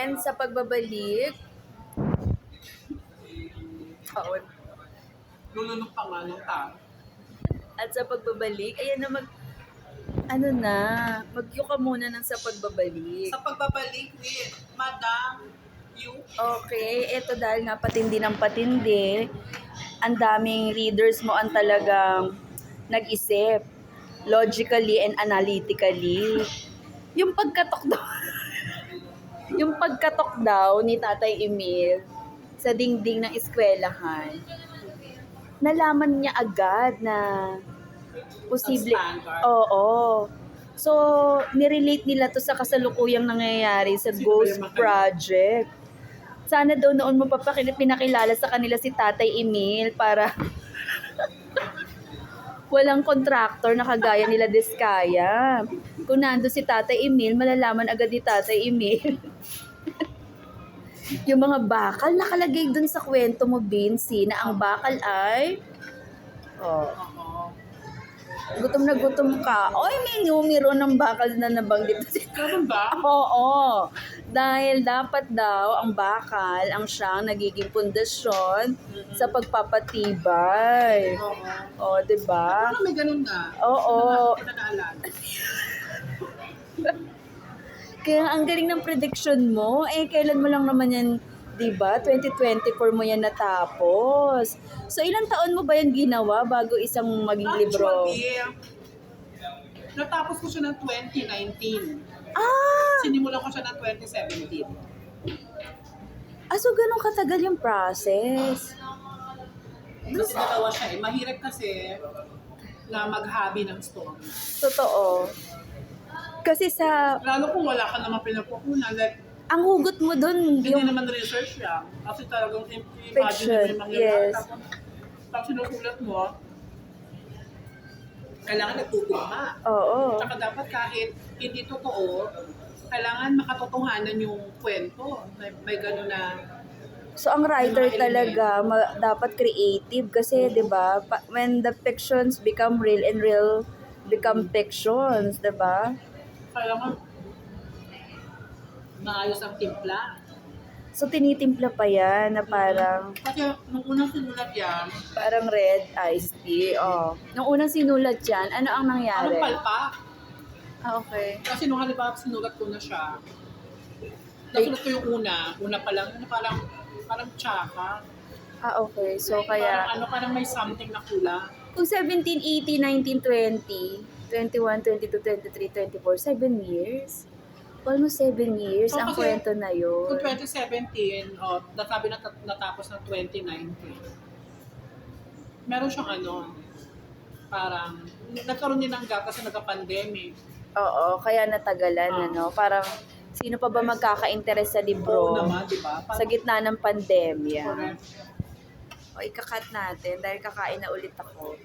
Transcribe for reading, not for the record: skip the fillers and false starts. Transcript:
And sa pagbabalik, taon. Lulunok pa nga ng tao. At sa pagbabalik, ayan na mag-yu ka muna ng sa pagbabalik. Sa pagbabalik with Madam Yu. Okay, eto dahil nga patindi ng patindi, ang daming readers mo ang talagang nag-isip, logically and analytically. Yung pagkatok daw, yung pagkatok daw ni Tatay Emil sa dingding ng eskwelahan, nalaman niya agad na posible. Standard. Oo. So, nirelate nila to sa kasalukuyang nangyayari sa Sino Ghost ba yung Project. Sana daw noon mo pinakilala sa kanila si Tatay Emil para walang contractor na kagaya nila Diskaya. Kung nando si Tatay Emil, malalaman agad ni Tatay Emil. Yung mga bakal nakalagay dun sa kwento mo, Vinci, na ang bakal ay Oo. gutom na gutom ka. Oy, may numero ng bakal na nabanggit si Ganun ba? Oo. Dahil dapat daw ang bakal ang siyang nagiging pundasyon sa pagpapatibay. Oo. O, diba? Ano may ganun na? Oo. Hindi ko na naalala. Kaya ang galing ng prediction mo, kailan mo lang naman yan, diba? 2024 mo yan natapos. So, ilang taon mo ba yan ginawa bago isang maging libro? Actually, natapos ko siya ng 2019. Ah! Sinimulan ko siya ng 2017. So ganun katagal yung process. Kasi dalawa siya eh. Mahirap kasi na mag-hobby ng story. Totoo. Kasi sa, Lalo kung wala ka naman pinapukunan. Like, ang hugot mo dun, hindi yung naman research yan. Kasi talagang imagine Fiction, mo yung mangyayari. yes. Tapos sinusulat mo, kailangan nagtutugma. Oo. Tsaka dapat kahit hindi totoo, kailangan makatotohanan yung kwento. May gano'n na, So ang writer Yung mga talaga dapat creative kasi 'di ba? When the fictions become real and real become fictions, 'di ba? kailangan maayos ang timpla. So tinitimpla pa 'yan na parang Kasi nung unang sinulat yan, red iced tea. Oh. Nung unang sinulat 'yan, ano ang nangyari? anong palpak? Okay. Kasi nung halimbawa sinulat ko na siya, nasulat ko yung una pa lang, parang tsaka. Okay. So kaya Parang may something na kulang. kung 1780, 1920, 21, 22, 23, 24, 7 years. Almost 7 years So, ang kasi kwento na yun. Kung 2017, nasabi na natapos ng 2019, meron siyang parang nagkaroon din ng gap kasi nagka-pandemic. Oo, kaya natagalan, Parang, sino pa ba magkaka-interest sa libro Oo naman, di ba? sa gitna ng pandemya? Correct. O, ikakat natin dahil kakain na ulit ako.